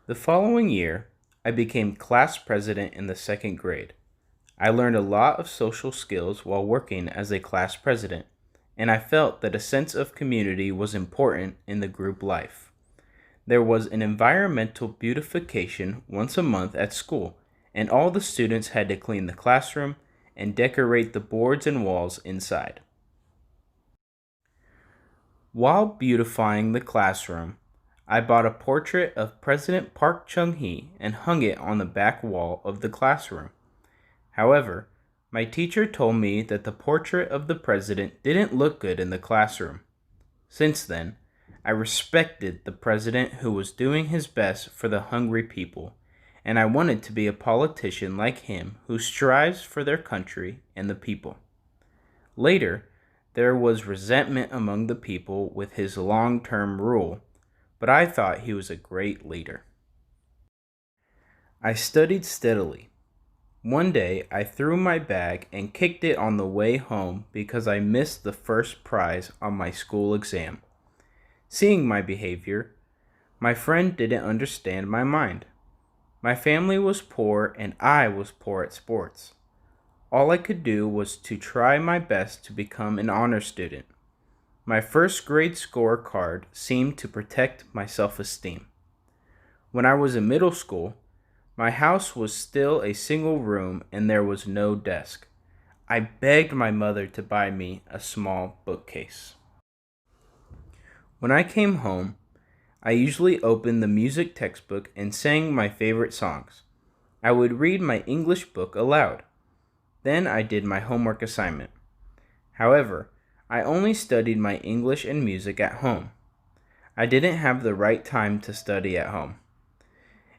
The following year, I became class president in the second grade. I learned a lot of social skills while working as a class president, and I felt that a sense of community was important in the group life. There was an environmental beautification once a month at school, and all the students had to clean the classroom and decorate the boards and walls inside. While beautifying the classroom, I bought a portrait of President Park Chung hee and hung it on the back wall of the classroom. However, my teacher told me that the portrait of the president didn't look good in the classroom. Since then, I respected the president who was doing his best for the hungry people, and I wanted to be a politician like him who strives for their country and the people. Later, there was resentment among the people with his long term rule, but I thought he was a great leader. I studied steadily. One day, I threw my bag and kicked it on the way home because I missed the first prize on my school exam. Seeing my behavior, my friend didn't understand my mind. My family was poor and I was poor at sports. All I could do was to try my best to become an honor student. My first grade score card seemed to protect my self-esteem. When I was in middle school, my house was still a single room and there was no desk. I begged my mother to buy me a small bookcase. When I came home, I usually opened the music textbook and sang my favorite songs. I would read my English book aloud. Then I did my homework assignment. However, I only studied my English and music at home. I didn't have the right time to study at home.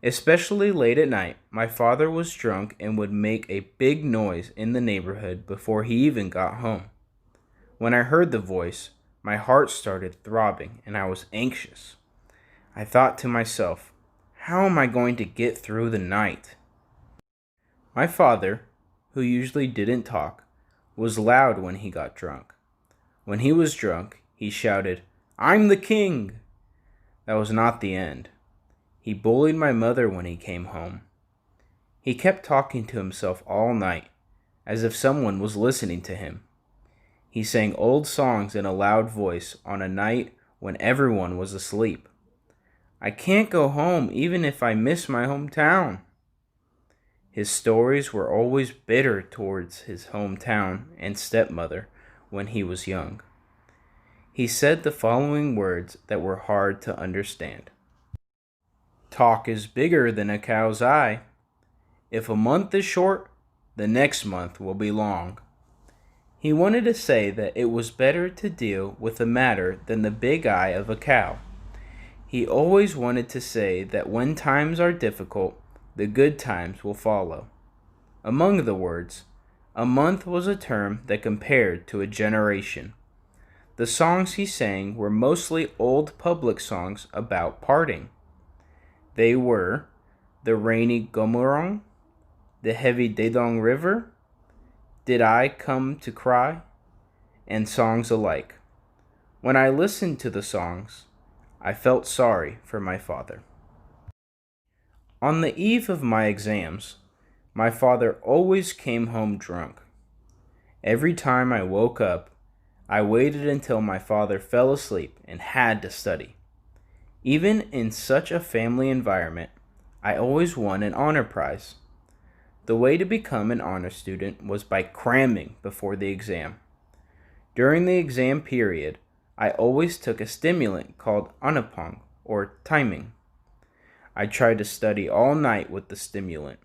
Especially late at night, my father was drunk and would make a big noise in the neighborhood before he even got home. When I heard the voice, my heart started throbbing and I was anxious. I thought to myself, how am I going to get through the night? My father, who usually didn't talk, was loud when he got drunk. When he was drunk, he shouted, "I'm the king!" That was not the end. He bullied my mother when he came home. He kept talking to himself all night, as if someone was listening to him. He sang old songs in a loud voice on a night when everyone was asleep. I can't go home even if I miss my hometown. His stories were always bitter towards his hometown and stepmother when he was young. He said the following words that were hard to understand. Talk is bigger than a cow's eye. If a month is short, the next month will be long. He wanted to say that it was better to deal with the matter than the big eye of a cow. He always wanted to say that when times are difficult, the good times will follow. Among the words, a month was a term that compared to a generation. The songs he sang were mostly old public songs about parting. They were The Rainy Gomorrong, The Heavy Dedong River, Did I Come to Cry, and songs alike. When I listened to the songs, I felt sorry for my father. On the eve of my exams, my father always came home drunk. Every time I woke up, I waited until my father fell asleep and had to study. Even in such a family environment, I always won an honor prize. The way to become an honor student was by cramming before the exam. During the exam period, I always took a stimulant called anupong, or timing. I tried to study all night with the stimulant.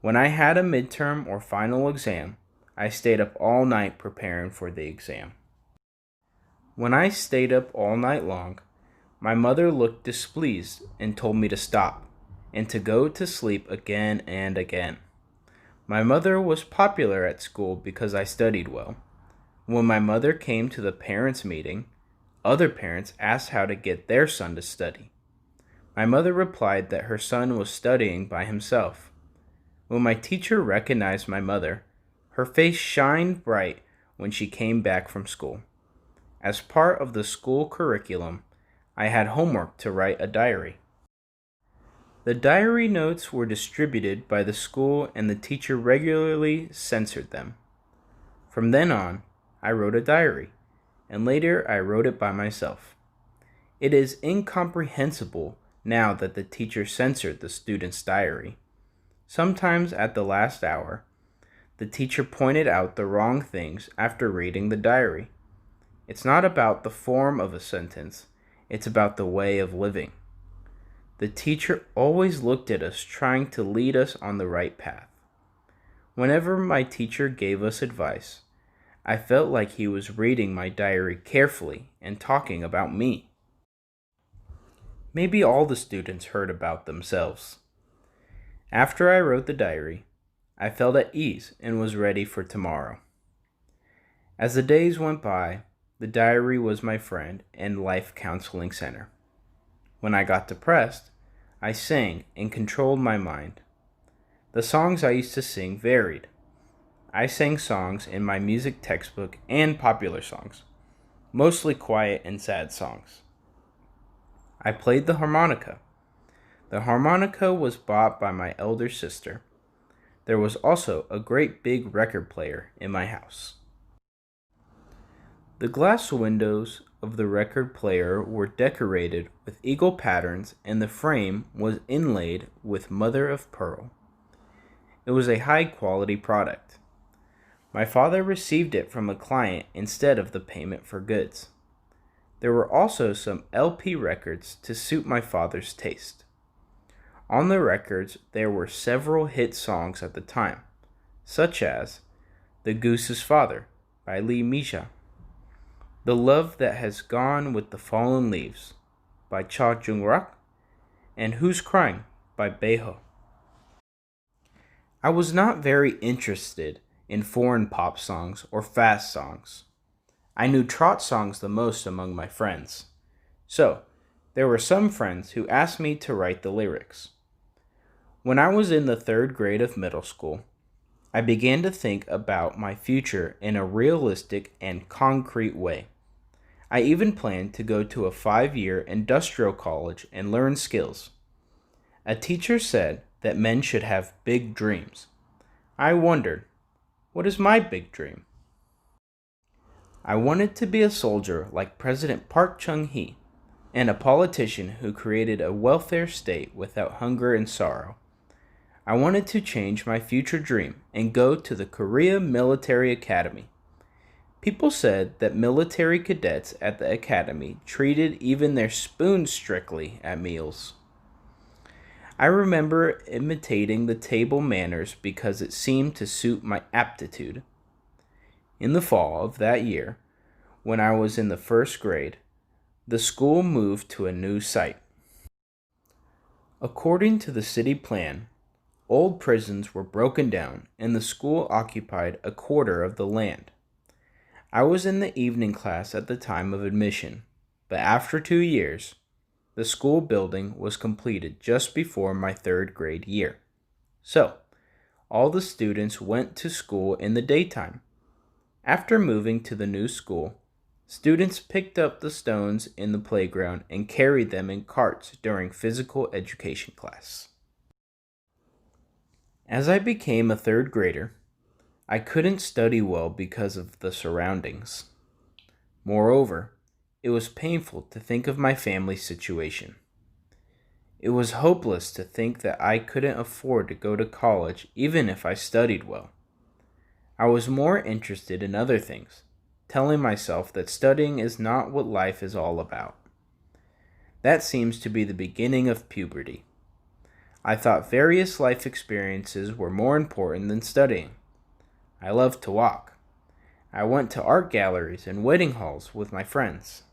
When I had a midterm or final exam, I stayed up all night preparing for the exam. When I stayed up all night long, my mother looked displeased and told me to stop and to go to sleep again and again. My mother was popular at school because I studied well. When my mother came to the parents' meeting, other parents asked how to get their son to study. My mother replied that her son was studying by himself. When my teacher recognized my mother, her face shined bright when she came back from school. As part of the school curriculum, I had homework to write a diary. The diary notes were distributed by the school and the teacher regularly censored them. From then on, I wrote a diary, and later I wrote it by myself. It is incomprehensible now that the teacher censored the student's diary. Sometimes at the last hour, the teacher pointed out the wrong things after reading the diary. It's not about the form of a sentence, it's about the way of living. The teacher always looked at us, trying to lead us on the right path. Whenever my teacher gave us advice, I felt like he was reading my diary carefully and talking about me. Maybe all the students heard about themselves. After I wrote the diary, I felt at ease and was ready for tomorrow. As the days went by, the diary was my friend and life counseling center. When I got depressed, I sang and controlled my mind. The songs I used to sing varied. I sang songs in my music textbook and popular songs, mostly quiet and sad songs. I played the harmonica. The harmonica was bought by my elder sister. There was also a great big record player in my house. The glass windows of the record player were decorated with eagle patterns and the frame was inlaid with mother of pearl. It was a high quality product. My father received it from a client instead of the payment for goods. There were also some LP records to suit my father's taste. On the records, there were several hit songs at the time, such as The Goose's Father by Lee Misha, The Love That Has Gone with the Fallen Leaves by Cha Jung-rak, and Who's Crying by Beho. I was not very interested in foreign pop songs or fast songs. I knew trot songs the most among my friends. So, there were some friends who asked me to write the lyrics. When I was in the 3rd grade of middle school, I began to think about my future in a realistic and concrete way. I even planned to go to a 5-year industrial college and learn skills. A teacher said that men should have big dreams. I wondered, what is my big dream? I wanted to be a soldier like President Park Chung-hee, and a politician who created a welfare state without hunger and sorrow. I wanted to change my future dream and go to the Korea Military Academy. People said that military cadets at the academy treated even their spoons strictly at meals. I remember imitating the table manners because it seemed to suit my aptitude. In the fall of that year, when I was in the 1st grade, the school moved to a new site. According to the city plan, old prisons were broken down and the school occupied a quarter of the land. I was in the evening class at the time of admission, but after 2 years, the school building was completed just before my 3rd grade year. So, all the students went to school in the daytime. After moving to the new school, students picked up the stones in the playground and carried them in carts during physical education class. As I became a 3rd grader, I couldn't study well because of the surroundings. Moreover, it was painful to think of my family's situation. It was hopeless to think that I couldn't afford to go to college even if I studied well. I was more interested in other things, telling myself that studying is not what life is all about. That seems to be the beginning of puberty. I thought various life experiences were more important than studying. I loved to walk. I went to art galleries and wedding halls with my friends.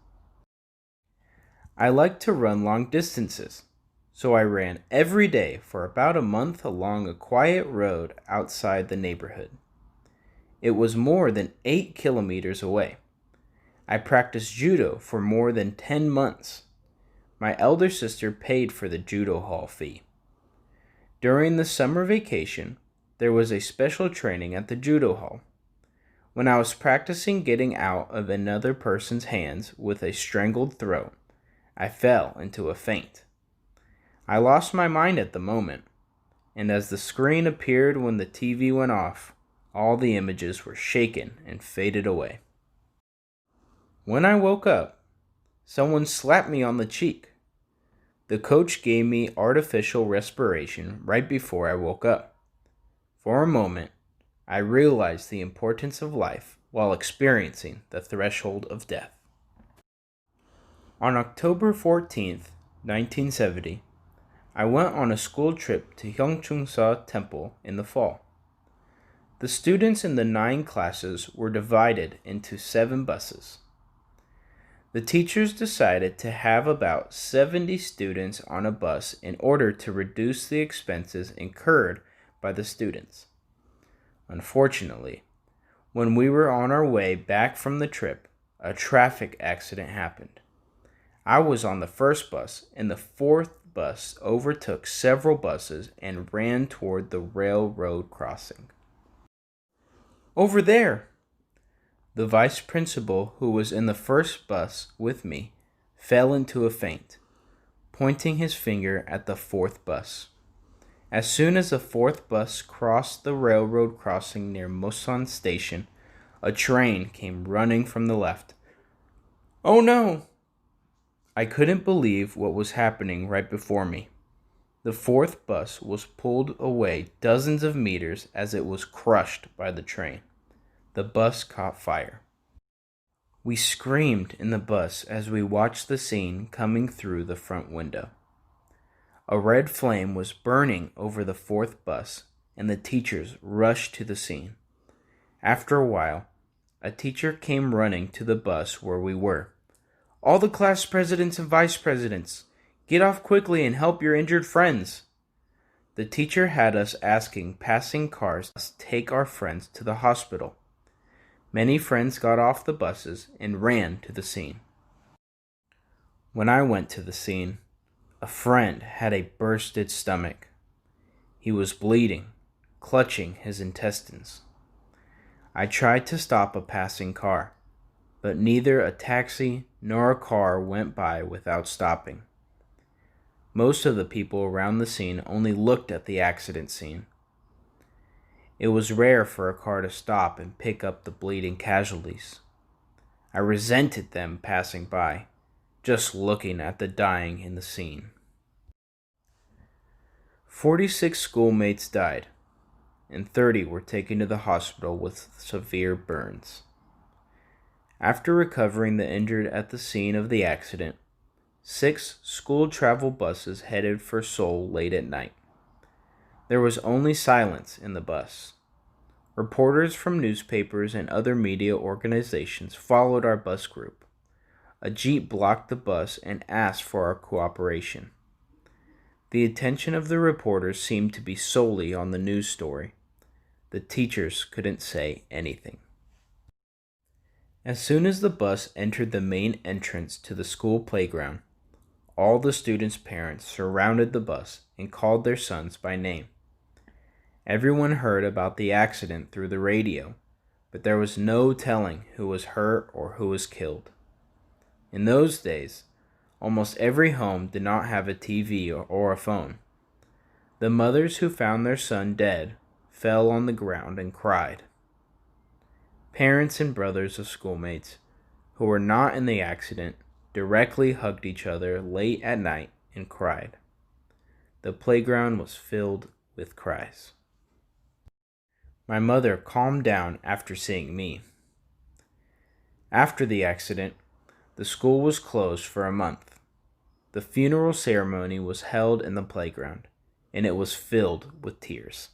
I liked to run long distances, so I ran every day for about a month along a quiet road outside the neighborhood. It was more than 8 kilometers away. I practiced judo for more than 10 months. My elder sister paid for the judo hall fee. During the summer vacation, there was a special training at the judo hall. When I was practicing getting out of another person's hands with a strangled throat, I fell into a faint. I lost my mind at the moment, and as the screen appeared when the TV went off, all the images were shaken and faded away. When I woke up, someone slapped me on the cheek. The coach gave me artificial respiration right before I woke up. For a moment, I realized the importance of life while experiencing the threshold of death. On October 14th, 1970, I went on a school trip to Hyungchungsa Temple in the fall. The students in the 9 classes were divided into 7 buses. The teachers decided to have about 70 students on a bus in order to reduce the expenses incurred by the students. Unfortunately, when we were on our way back from the trip, a traffic accident happened. I was on the first bus, and the 4th bus overtook several buses and ran toward the railroad crossing. "Over there!" The vice principal, who was in the first bus with me, fell into a faint, pointing his finger at the 4th bus. As soon as the 4th bus crossed the railroad crossing near Mosan Station, a train came running from the left. "Oh no!" I couldn't believe what was happening right before me. The 4th bus was pulled away dozens of meters as it was crushed by the train. The bus caught fire. We screamed in the bus as we watched the scene coming through the front window. A red flame was burning over the 4th bus, and the teachers rushed to the scene. After a while, a teacher came running to the bus where we were. "All the class presidents and vice presidents, get off quickly and help your injured friends." The teacher had us asking passing cars to take our friends to the hospital. Many friends got off the buses and ran to the scene. When I went to the scene, a friend had a bursted stomach. He was bleeding, clutching his intestines. I tried to stop a passing car, but neither a taxi nor a car went by without stopping. Most of the people around the scene only looked at the accident scene. It was rare for a car to stop and pick up the bleeding casualties. I resented them passing by, just looking at the dying in the scene. 46 schoolmates died, and 30 were taken to the hospital with severe burns. After recovering the injured at the scene of the accident, 6 school travel buses headed for Seoul late at night. There was only silence in the bus. Reporters from newspapers and other media organizations followed our bus group. A jeep blocked the bus and asked for our cooperation. The attention of the reporters seemed to be solely on the news story. The teachers couldn't say anything. As soon as the bus entered the main entrance to the school playground, all the students' parents surrounded the bus and called their sons by name. Everyone heard about the accident through the radio, but there was no telling who was hurt or who was killed. In those days, almost every home did not have a TV or a phone. The mothers who found their son dead fell on the ground and cried. Parents and brothers of schoolmates who were not in the accident directly hugged each other late at night and cried. The playground was filled with cries. My mother calmed down after seeing me. After the accident, the school was closed for a month. The funeral ceremony was held in the playground, and it was filled with tears.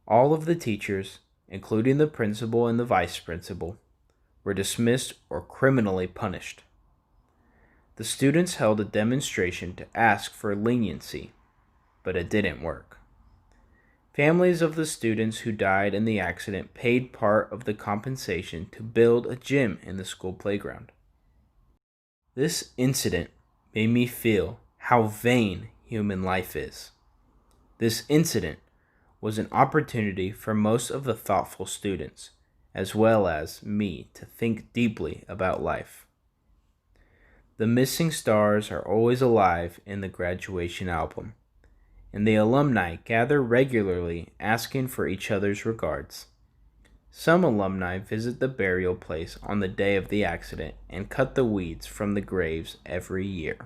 All of the teachers, including the principal and the vice principal, were dismissed or criminally punished. The students held a demonstration to ask for leniency, but it didn't work. Families of the students who died in the accident paid part of the compensation to build a gym in the school playground. This incident made me feel how vain human life is. This incident was an opportunity for most of the thoughtful students, as well as me, to think deeply about life. The missing stars are always alive in the graduation album, and the alumni gather regularly asking for each other's regards. Some alumni visit the burial place on the day of the accident and cut the weeds from the graves every year.